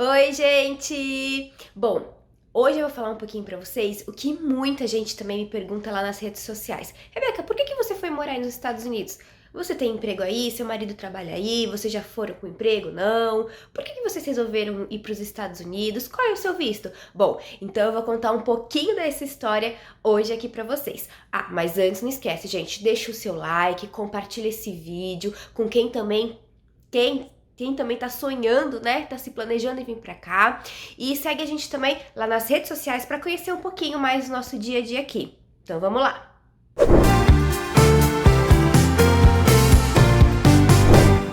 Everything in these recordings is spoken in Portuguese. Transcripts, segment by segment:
Oi, gente! Bom, hoje eu vou falar um pouquinho pra vocês o que muita gente também me pergunta lá nas redes sociais. Rebeca, por que você foi morar aí nos Estados Unidos? Você tem emprego aí? Seu marido trabalha aí? Vocês já foram com emprego? Não? Por que vocês resolveram ir para os Estados Unidos? Qual é o seu visto? Bom, então eu vou contar um pouquinho dessa história hoje aqui pra vocês. Ah, mas antes não esquece, gente, deixa o seu like, compartilha esse vídeo com quem também tá sonhando, né? Tá se planejando em vir pra cá. E segue a gente também lá nas redes sociais para conhecer um pouquinho mais do nosso dia a dia aqui. Então vamos lá!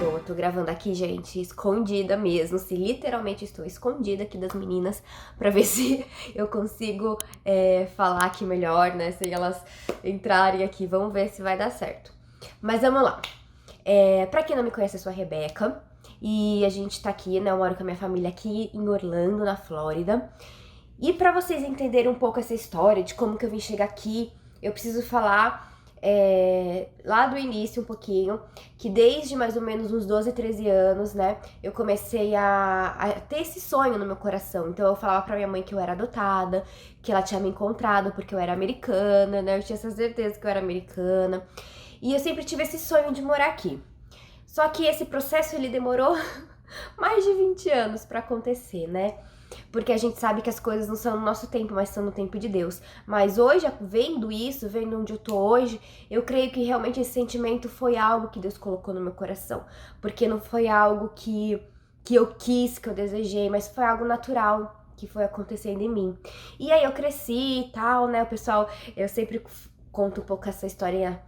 Bom, eu tô gravando aqui, gente, escondida mesmo. Se literalmente estou escondida aqui das meninas pra ver se eu consigo falar aqui melhor, né? Sem elas entrarem aqui. Vamos ver se vai dar certo. Mas vamos lá. Pra quem não me conhece, eu sou a Rebeca. E a gente tá aqui, né, eu moro com a minha família aqui em Orlando, na Flórida. E pra vocês entenderem um pouco essa história de como que eu vim chegar aqui, eu preciso falar lá do início um pouquinho, que desde mais ou menos uns 12, 13 anos, né, eu comecei a ter esse sonho no meu coração. Então eu falava pra minha mãe que eu era adotada, que ela tinha me encontrado porque eu era americana, né, eu tinha essa certeza que eu era americana. E eu sempre tive esse sonho de morar aqui. Só que esse processo ele demorou mais de 20 anos pra acontecer, né? Porque a gente sabe que as coisas não são no nosso tempo, mas são no tempo de Deus. Mas hoje, vendo isso, vendo onde eu tô hoje, eu creio que realmente esse sentimento foi algo que Deus colocou no meu coração. Porque não foi algo que eu quis, que eu desejei, mas foi algo natural que foi acontecendo em mim. E aí eu cresci e tal, né? O pessoal, eu sempre conto um pouco essa história,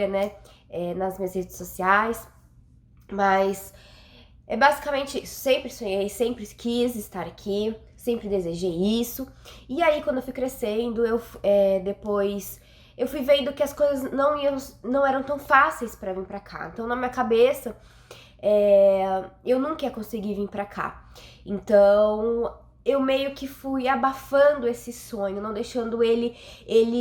né? Nas minhas redes sociais. Mas é basicamente isso. Sempre sonhei, sempre quis estar aqui, sempre desejei isso. E aí, quando eu fui crescendo, depois eu fui vendo que as coisas não eram tão fáceis pra vir pra cá. Então, na minha cabeça, eu nunca ia conseguir vir pra cá. Então, eu meio que fui abafando esse sonho, não deixando ele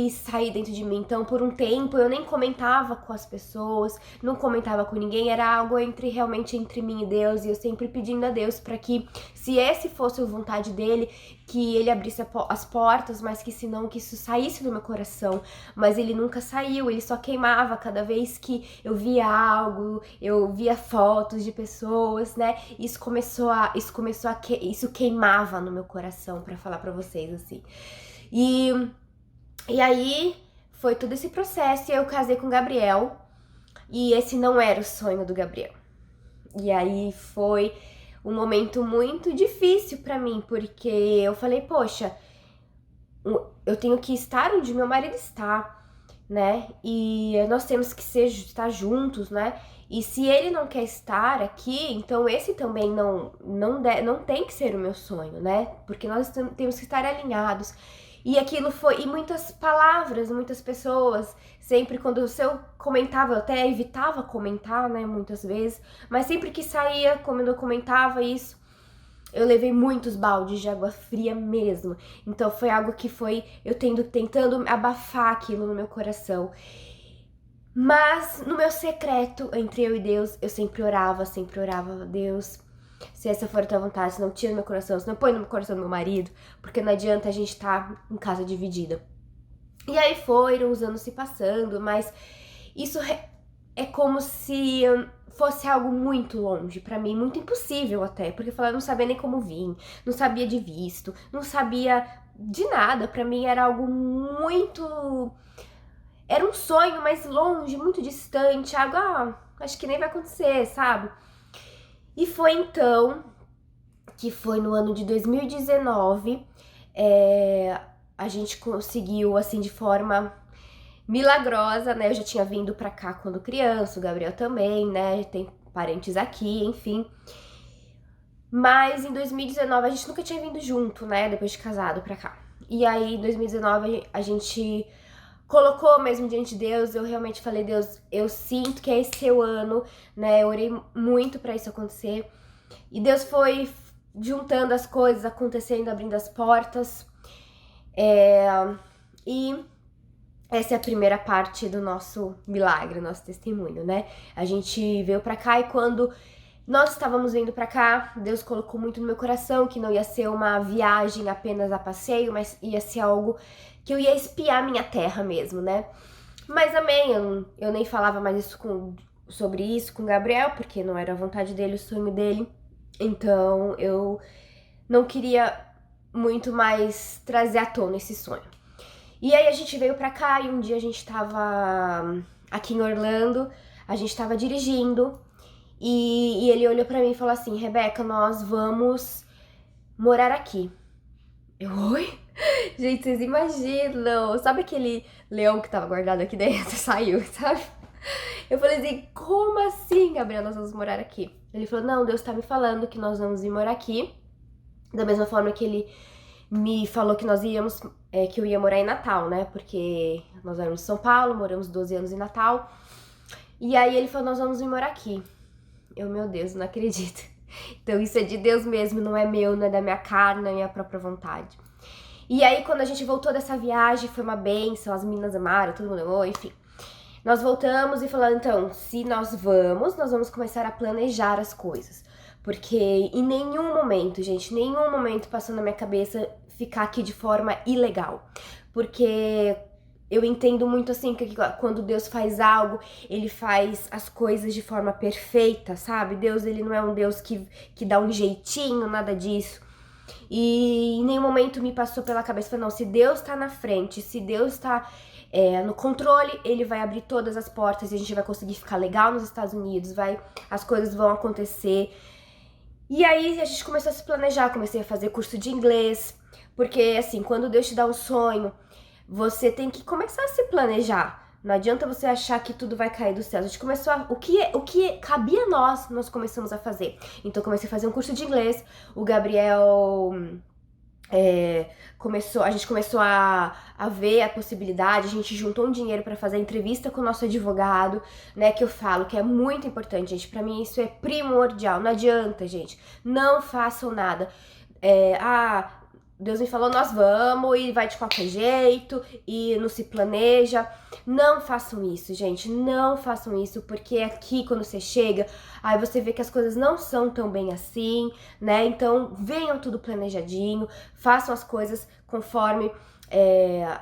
sair dentro de mim. Então, por um tempo, eu nem comentava com as pessoas, não comentava com ninguém, era algo realmente entre mim e Deus, e eu sempre pedindo a Deus para que, se esse fosse a vontade dele, que ele abrisse as portas, mas que se não, que isso saísse do meu coração. Mas ele nunca saiu, ele só queimava cada vez que eu via algo, eu via fotos de pessoas, né? Isso queimava no meu coração, pra falar pra vocês, assim. E aí foi todo esse processo e eu casei com o Gabriel. E esse não era o sonho do Gabriel. E aí foi um momento muito difícil pra mim, porque eu falei, poxa, eu tenho que estar onde meu marido está, né? E nós temos que estar juntos, né? E se ele não quer estar aqui, então esse também não tem que ser o meu sonho, né? Porque nós temos que estar alinhados. E aquilo foi, e muitas palavras, muitas pessoas, sempre quando eu comentava, eu até evitava comentar, né, muitas vezes, mas sempre que saía, quando eu comentava isso, eu levei muitos baldes de água fria mesmo. Então foi algo que foi eu tentando abafar aquilo no meu coração. Mas no meu secreto, entre eu e Deus, eu sempre orava, Deus, se essa for a tua vontade, se não tira no meu coração, se não põe no meu coração do meu marido, porque não adianta a gente estar em casa dividida. E aí foram os anos se passando, mas isso é como se fosse algo muito longe pra mim, muito impossível até, porque eu não sabia nem como vir, não sabia de visto, não sabia de nada. Pra mim era algo muito... Era um sonho mais longe, muito distante, algo, acho que nem vai acontecer, sabe? E foi então, que foi no ano de 2019, a gente conseguiu, assim, de forma milagrosa, né? Eu já tinha vindo pra cá quando criança, o Gabriel também, né? Tem parentes aqui, enfim. Mas em 2019 a gente nunca tinha vindo junto, né? Depois de casado pra cá. E aí em 2019 a gente colocou mesmo diante de Deus. Eu realmente falei, Deus, eu sinto que é esse seu ano, né? Eu orei muito pra isso acontecer. E Deus foi juntando as coisas, acontecendo, abrindo as portas. E essa é a primeira parte do nosso milagre, nosso testemunho, né? A gente veio pra cá e quando Nós estávamos vindo pra cá, Deus colocou muito no meu coração que não ia ser uma viagem apenas a passeio, mas ia ser algo que eu ia espiar minha terra mesmo, né? Mas amém, eu nem falava mais sobre isso com o Gabriel, porque não era a vontade dele, o sonho dele. Então eu não queria muito mais trazer à tona esse sonho. E aí a gente veio pra cá e um dia a gente tava aqui em Orlando, a gente tava dirigindo e ele olhou pra mim e falou assim: Rebeca, nós vamos morar aqui. Eu, oi? Gente, vocês imaginam? Sabe aquele leão que tava guardado aqui dentro? Saiu, sabe? Eu falei assim, como assim, Gabriel, nós vamos morar aqui? Ele falou, não, Deus tá me falando que nós vamos vir morar aqui. Da mesma forma que ele me falou que nós íamos, que eu ia morar em Natal, né? Porque nós éramos de São Paulo, moramos 12 anos em Natal. E aí ele falou, nós vamos vir morar aqui. Eu, meu Deus, não acredito. Então isso é de Deus mesmo, não é meu, não é da minha carne, não é minha própria vontade. E aí quando a gente voltou dessa viagem, foi uma bênção, as meninas amaram, todo mundo amou, enfim. Nós voltamos e falamos, então, se nós vamos começar a planejar as coisas. Porque em nenhum momento, gente, nenhum momento passou na minha cabeça ficar aqui de forma ilegal. Porque eu entendo muito assim, que quando Deus faz algo, Ele faz as coisas de forma perfeita, sabe? Deus, Ele não é um Deus que dá um jeitinho, nada disso. E em nenhum momento me passou pela cabeça, não, se Deus tá na frente, se Deus tá no controle, Ele vai abrir todas as portas e a gente vai conseguir ficar legal nos Estados Unidos, as coisas vão acontecer. E aí a gente começou a se planejar, comecei a fazer curso de inglês, porque assim, quando Deus te dá um sonho, você tem que começar a se planejar. Não adianta você achar que tudo vai cair do céu. A gente começou o que cabia a nós começamos a fazer. Então eu comecei a fazer um curso de inglês, o Gabriel a gente começou a ver a possibilidade, a gente juntou um dinheiro para fazer a entrevista com o nosso advogado, né, que eu falo que é muito importante, gente, pra mim isso é primordial, não adianta, gente, não façam nada, Deus me falou, nós vamos, e vai de qualquer jeito, e não se planeja. Não façam isso, gente, não façam isso, porque aqui, quando você chega, aí você vê que as coisas não são tão bem assim, né? Então, venham tudo planejadinho, façam as coisas conforme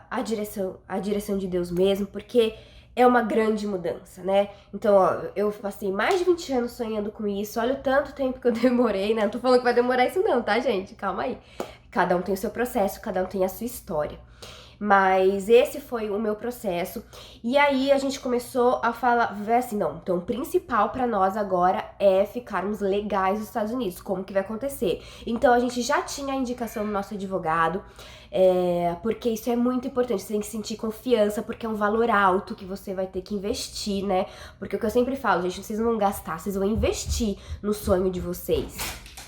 a direção de Deus mesmo, porque é uma grande mudança, né? Então, ó, eu passei mais de 20 anos sonhando com isso, olha o tanto tempo que eu demorei, né? Não tô falando que vai demorar isso não, tá, gente? Calma aí. Cada um tem o seu processo, cada um tem a sua história. Mas esse foi o meu processo. E aí a gente começou a falar, assim, não, então o principal pra nós agora é ficarmos legais nos Estados Unidos. Como que vai acontecer? Então a gente já tinha a indicação do nosso advogado, porque isso é muito importante, você tem que sentir confiança, porque é um valor alto que você vai ter que investir, né? Porque o que eu sempre falo, gente, vocês não vão gastar, vocês vão investir no sonho de vocês.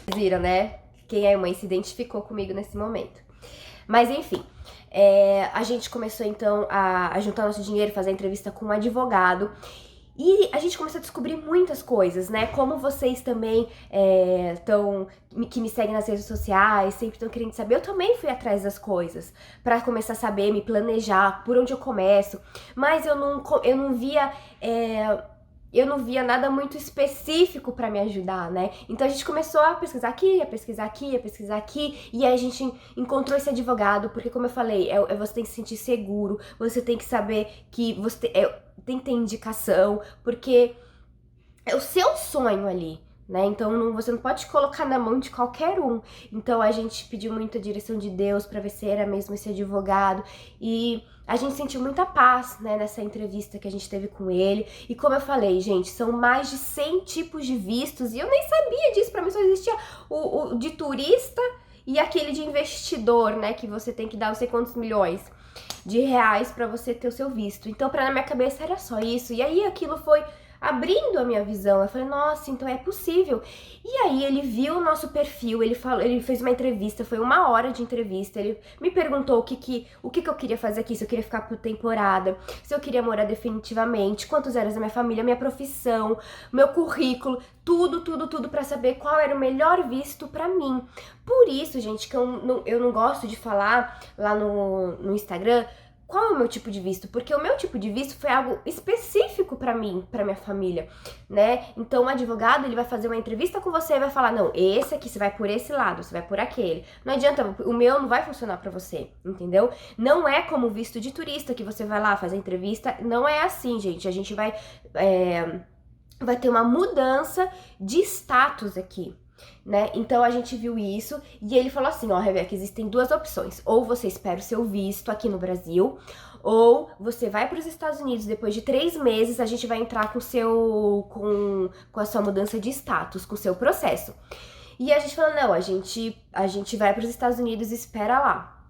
Vocês viram, né? Quem é mãe se identificou comigo nesse momento. Mas enfim, a gente começou então a juntar nosso dinheiro, fazer a entrevista com um advogado. E a gente começou a descobrir muitas coisas, né? Como vocês também que me seguem nas redes sociais, sempre estão querendo saber. Eu também fui atrás das coisas pra começar a saber, me planejar, por onde eu começo. Mas eu não via nada muito específico pra me ajudar, né? Então a gente começou a pesquisar aqui, a pesquisar aqui, a pesquisar aqui, e aí a gente encontrou esse advogado, porque como eu falei, você tem que se sentir seguro, você tem que saber que você tem que ter indicação, porque é o seu sonho ali, né? Então você não pode colocar na mão de qualquer um. Então a gente pediu muita direção de Deus pra ver se era mesmo esse advogado, e a gente sentiu muita paz, né, nessa entrevista que a gente teve com ele. E como eu falei, gente, são mais de 100 tipos de vistos, e eu nem sabia disso, pra mim só existia o de turista e aquele de investidor, né, que você tem que dar não sei quantos milhões de reais pra você ter o seu visto. Então, na minha cabeça era só isso, e aí aquilo foi abrindo a minha visão. Eu falei, nossa, então é possível. E aí ele viu o nosso perfil, ele fez uma entrevista, foi 1 hora de entrevista, ele me perguntou o que eu queria fazer aqui, se eu queria ficar por temporada, se eu queria morar definitivamente, quantos eram da minha família, minha profissão, meu currículo, tudo pra saber qual era o melhor visto pra mim. Por isso, gente, que eu não gosto de falar lá no Instagram qual é o meu tipo de visto? Porque o meu tipo de visto foi algo específico pra mim, pra minha família, né? Então o advogado, ele vai fazer uma entrevista com você e vai falar, não, esse aqui você vai por esse lado, você vai por aquele. Não adianta, o meu não vai funcionar pra você, entendeu? Não é como visto de turista que você vai lá fazer entrevista, não é assim, gente. A gente vai ter uma mudança de status aqui, né? Então a gente viu isso e ele falou assim, ó, Rebeca, existem duas opções. Ou você espera o seu visto aqui no Brasil, ou você vai para os Estados Unidos, depois de 3 meses a gente vai entrar com a sua mudança de status, com o seu processo. E a gente falou, não, a gente vai para os Estados Unidos e espera lá.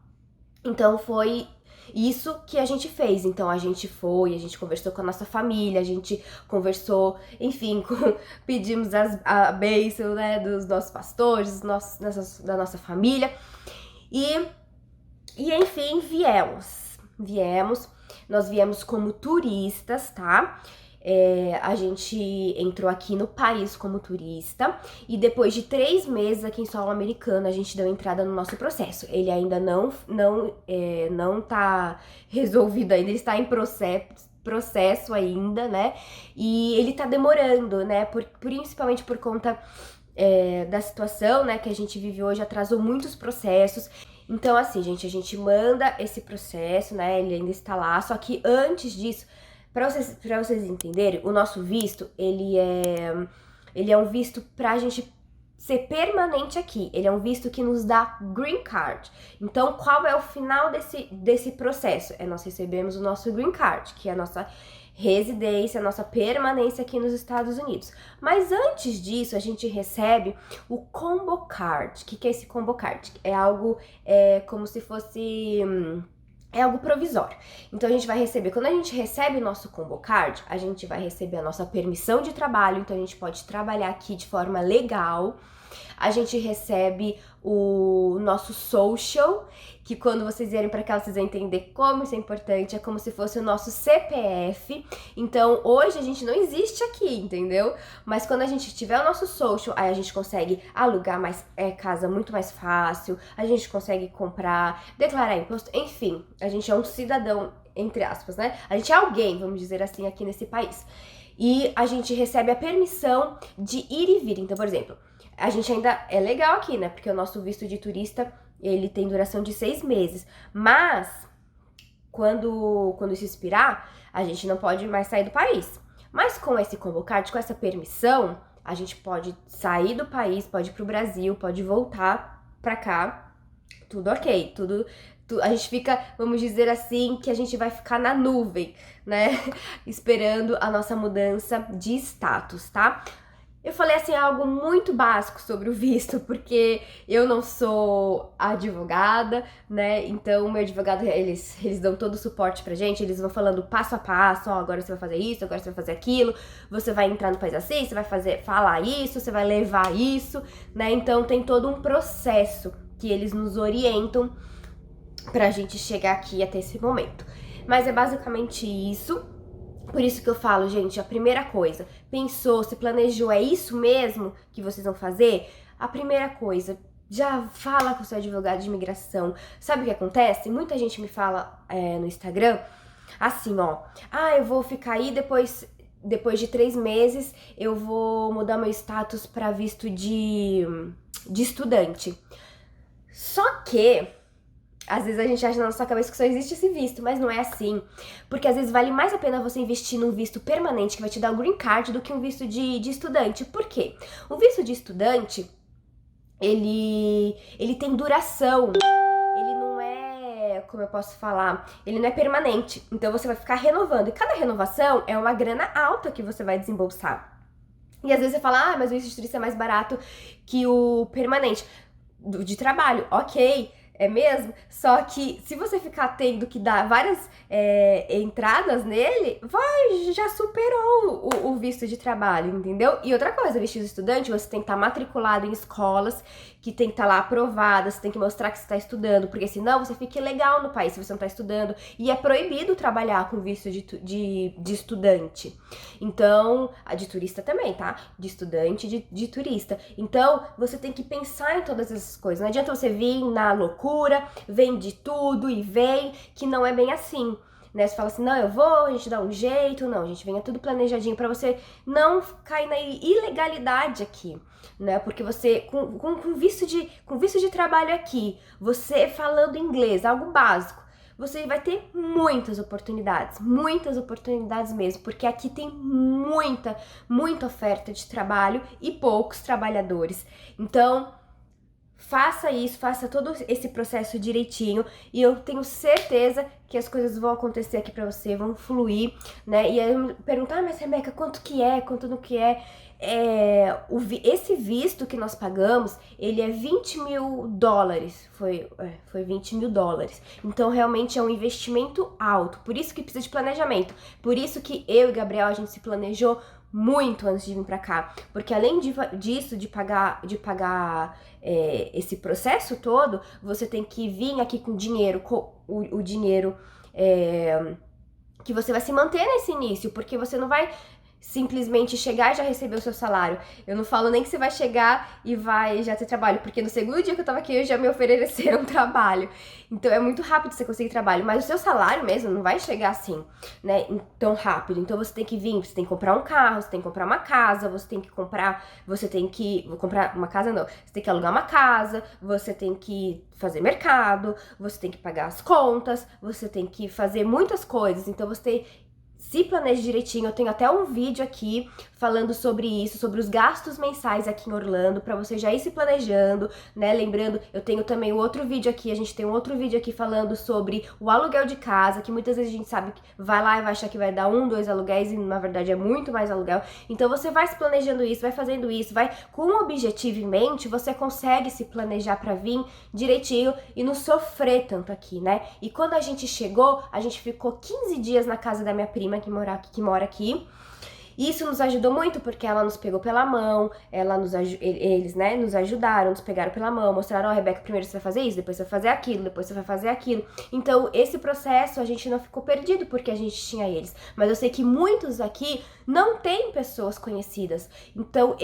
Então foi isso que a gente fez. Então a gente foi, a gente conversou com a nossa família, a gente conversou, enfim, pedimos a bênção, né, dos nossos pastores, da nossa família. E enfim, nós viemos como turistas, tá? A gente entrou aqui no país como turista e depois de 3 meses aqui em solo americano a gente deu entrada no nosso processo. Ele ainda não tá resolvido ainda, ele está em processo ainda, né? E ele tá demorando, né? Principalmente por conta da situação, né, que a gente vive hoje, atrasou muitos processos. Então, assim, gente, a gente manda esse processo, né, ele ainda está lá, só que antes disso, pra vocês entenderem, o nosso visto, ele é um visto pra gente ser permanente aqui. Ele é um visto que nos dá green card. Então, qual é o final desse processo? Nós recebemos o nosso green card, que é a nossa residência, a nossa permanência aqui nos Estados Unidos. Mas antes disso, a gente recebe o combo card. O que é esse combo card? É algo como se fosse... é algo provisório. Então a gente vai receber, quando a gente recebe o nosso combo card, a gente vai receber a nossa permissão de trabalho, então a gente pode trabalhar aqui de forma legal. A gente recebe o nosso social, que quando vocês vierem pra cá vocês vão entender como isso é importante, é como se fosse o nosso CPF. Então hoje a gente não existe aqui, entendeu? Mas quando a gente tiver o nosso social, aí a gente consegue alugar casa muito mais fácil, a gente consegue comprar, declarar imposto, enfim, a gente é um cidadão, entre aspas, né? A gente é alguém, vamos dizer assim, aqui nesse país. E a gente recebe a permissão de ir e vir. Então, por exemplo, a gente ainda é legal aqui, né? Porque o nosso visto de turista, ele tem duração de 6 meses. Mas, quando isso expirar, a gente não pode mais sair do país. Mas com esse combo card, com essa permissão, a gente pode sair do país, pode ir pro Brasil, pode voltar pra cá. Tudo ok, a gente fica, vamos dizer assim, que a gente vai ficar na nuvem, né? Esperando a nossa mudança de status, tá? Eu falei assim algo muito básico sobre o visto, porque eu não sou advogada, né? Então, o meu advogado, eles dão todo o suporte pra gente, eles vão falando passo a passo, ó, agora você vai fazer isso, agora você vai fazer aquilo, você vai entrar no país assim, você vai falar isso, você vai levar isso, né? Então, tem todo um processo que eles nos orientam pra gente chegar aqui até esse momento. Mas é basicamente isso. Por isso que eu falo, gente, a primeira coisa, pensou, se planejou, é isso mesmo que vocês vão fazer? A primeira coisa, já fala com o seu advogado de imigração. Sabe o que acontece? Muita gente me fala no Instagram, assim, ó, eu vou ficar aí, depois de 3 meses, eu vou mudar meu status para visto de estudante. Só que... às vezes a gente acha na nossa cabeça que só existe esse visto, mas não é assim. Porque às vezes vale mais a pena você investir num visto permanente que vai te dar o green card do que um visto de estudante. Por quê? O visto de estudante, ele tem duração. Ele não é, como eu posso falar, ele não é permanente. Então você vai ficar renovando. E cada renovação é uma grana alta que você vai desembolsar. E às vezes você fala, mas o visto de turista é mais barato que o permanente de trabalho. Ok. É mesmo? Só que se você ficar tendo que dar várias entradas nele, já superou o visto de trabalho, entendeu? E outra coisa, visto de estudante, você tem que estar matriculado em escolas que tem que estar lá aprovadas, você tem que mostrar que você está estudando, porque senão você fica ilegal no país se você não está estudando. E é proibido trabalhar com visto de estudante. Então, de turista também, tá? De estudante, de turista. Então, você tem que pensar em todas essas coisas. Não adianta você vir na loucura loucura, vende tudo e vem, que não é bem assim. Né, você fala assim, não, eu vou, a gente dá um jeito, não, gente, venha tudo planejadinho pra você não cair na ilegalidade aqui, né, porque você, com visto de trabalho aqui, você falando inglês, algo básico, você vai ter muitas oportunidades mesmo, porque aqui tem muita oferta de trabalho e poucos trabalhadores, então faça isso, faça todo esse processo direitinho e eu tenho certeza que as coisas vão acontecer aqui pra você, vão fluir, né? E aí eu me perguntar, mas Rebeca, quanto não que é? Esse visto que nós pagamos, ele é $20.000, foi $20.000. Então realmente é um investimento alto, por isso que precisa de planejamento, por isso que eu e Gabriel, a gente se planejou muito antes de vir pra cá, porque além disso, de pagar esse processo todo, você tem que vir aqui com dinheiro, o dinheiro que você vai se manter nesse início, porque você não vai simplesmente chegar e já receber o seu salário. Eu não falo nem que você vai chegar e vai já ter trabalho, porque no segundo dia que eu tava aqui, já me ofereceram trabalho. Então é muito rápido você conseguir trabalho, mas o seu salário mesmo não vai chegar assim, né, tão rápido. Então você tem que vir, você tem que comprar um carro, você tem que comprar uma casa, você tem que comprar uma casa não, você tem que alugar uma casa, você tem que fazer mercado, você tem que pagar as contas, você tem que fazer muitas coisas. Então você se planeje direitinho, eu tenho até um vídeo aqui falando sobre isso, sobre os gastos mensais aqui em Orlando, pra você já ir se planejando, né? Lembrando, eu tenho também o outro vídeo aqui, a gente tem um outro vídeo aqui falando sobre o aluguel de casa, que muitas vezes a gente sabe que vai lá e vai achar que vai dar 1, 2 aluguéis e na verdade é muito mais aluguel. Então você vai se planejando isso, vai fazendo isso, vai com um objetivo em mente, você consegue se planejar pra vir direitinho e não sofrer tanto aqui, né? E quando a gente chegou, a gente ficou 15 dias na casa da minha prima que mora aqui. Isso nos ajudou muito porque ela nos pegou pela mão, eles, né, nos ajudaram, nos pegaram pela mão, mostraram, ó, Rebeca, primeiro você vai fazer isso, depois você vai fazer aquilo, depois você vai fazer aquilo. Então, esse processo a gente não ficou perdido porque a gente tinha eles. Mas eu sei que muitos aqui não têm pessoas conhecidas. Então,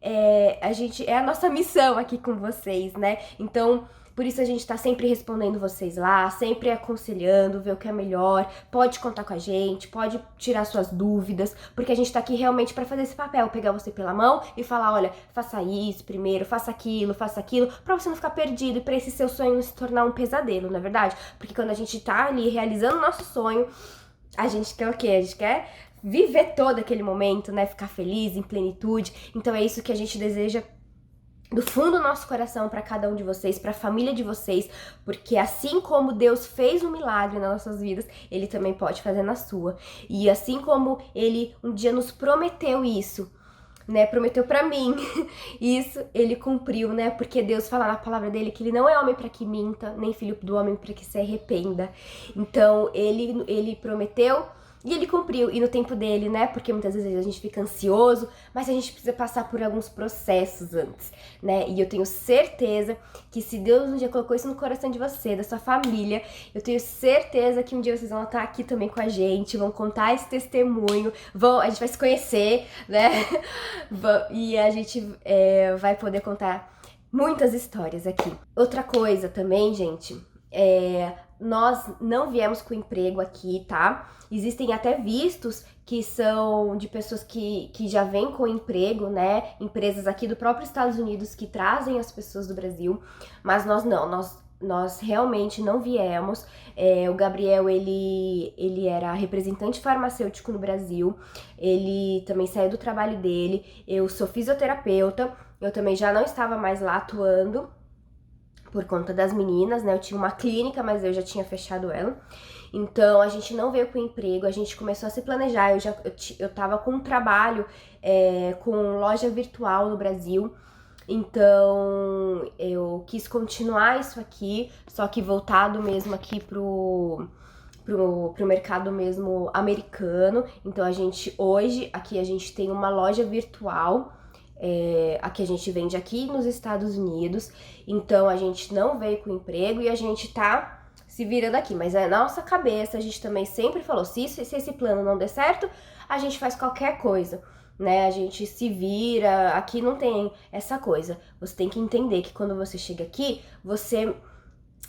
é a nossa missão aqui com vocês, né? Então, por isso a gente tá sempre respondendo vocês lá, sempre aconselhando, ver o que é melhor. Pode contar com a gente, pode tirar suas dúvidas, porque a gente tá aqui realmente pra fazer esse papel, pegar você pela mão e falar, olha, faça isso primeiro, faça aquilo, pra você não ficar perdido e pra esse seu sonho não se tornar um pesadelo, não é verdade? Porque quando a gente tá ali realizando o nosso sonho, a gente quer o quê? A gente quer viver todo aquele momento, né? Ficar feliz, em plenitude. Então é isso que a gente deseja do fundo do nosso coração para cada um de vocês, para a família de vocês, porque assim como Deus fez um milagre nas nossas vidas, Ele também pode fazer na sua. E assim como Ele um dia nos prometeu isso, né, prometeu para mim, isso Ele cumpriu, né, porque Deus fala na palavra dele que Ele não é homem para que minta, nem filho do homem para que se arrependa. Então Ele prometeu e Ele cumpriu, e no tempo dele, né, porque muitas vezes a gente fica ansioso, mas a gente precisa passar por alguns processos antes, né, e eu tenho certeza que se Deus um dia colocou isso no coração de você, da sua família, eu tenho certeza que um dia vocês vão estar aqui também com a gente, vão contar esse testemunho, a gente vai se conhecer, né, e a gente vai poder contar muitas histórias aqui. Outra coisa também, gente, nós não viemos com emprego aqui, tá? Existem até vistos que são de pessoas que já vêm com emprego, né? Empresas aqui do próprio Estados Unidos que trazem as pessoas do Brasil, mas nós não, nós realmente não viemos. O Gabriel, ele era representante farmacêutico no Brasil, ele também saiu do trabalho dele, eu sou fisioterapeuta, eu também já não estava mais lá atuando, por conta das meninas, né, eu tinha uma clínica, mas eu já tinha fechado ela, então a gente não veio com emprego, a gente começou a se planejar, eu tava com um trabalho com loja virtual no Brasil, então eu quis continuar isso aqui, só que voltado mesmo aqui pro mercado mesmo americano, então hoje aqui a gente tem uma loja virtual, aqui a gente vende aqui nos Estados Unidos, então a gente não veio com emprego e a gente tá se virando aqui, mas na nossa cabeça a gente também sempre falou, se esse plano não der certo, a gente faz qualquer coisa, né, a gente se vira, aqui não tem essa coisa, você tem que entender que quando você chega aqui, você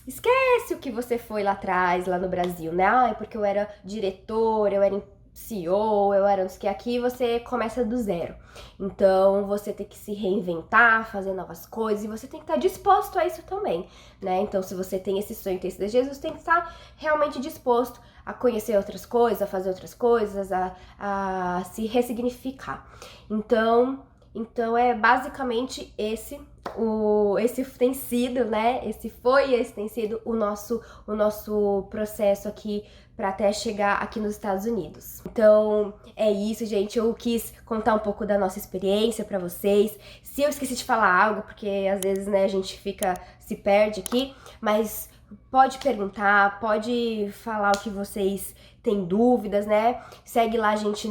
esquece o que você foi lá atrás, lá no Brasil, né? Ai, porque eu era diretor, eu era CEO, eu era não sei o que. Aqui você começa do zero. Então você tem que se reinventar, fazer novas coisas, e você tem que estar disposto a isso também, né? Então, se você tem esse sonho, tem esse desejo, você tem que estar realmente disposto a conhecer outras coisas, a fazer outras coisas, a se ressignificar. Então é basicamente esse tem sido, né? Esse tem sido o nosso processo aqui para até chegar aqui nos Estados Unidos. Então é isso, gente. Eu quis contar um pouco da nossa experiência para vocês. Se eu esqueci de falar algo, porque às vezes, né, a gente se perde aqui, mas pode perguntar, pode falar o que vocês têm dúvidas, né? Segue lá a gente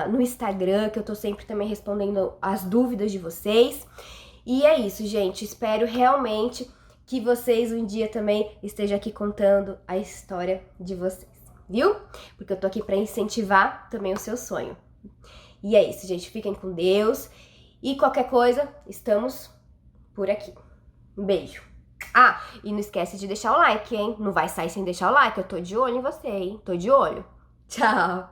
no Instagram, que eu tô sempre também respondendo as dúvidas de vocês. E é isso, gente. Espero realmente que vocês um dia também estejam aqui contando a história de vocês, viu? Porque eu tô aqui pra incentivar também o seu sonho. E é isso, gente. Fiquem com Deus. E qualquer coisa, estamos por aqui. Um beijo. Ah, e não esquece de deixar o like, hein? Não vai sair sem deixar o like. Eu tô de olho em você, hein? Tô de olho. Tchau.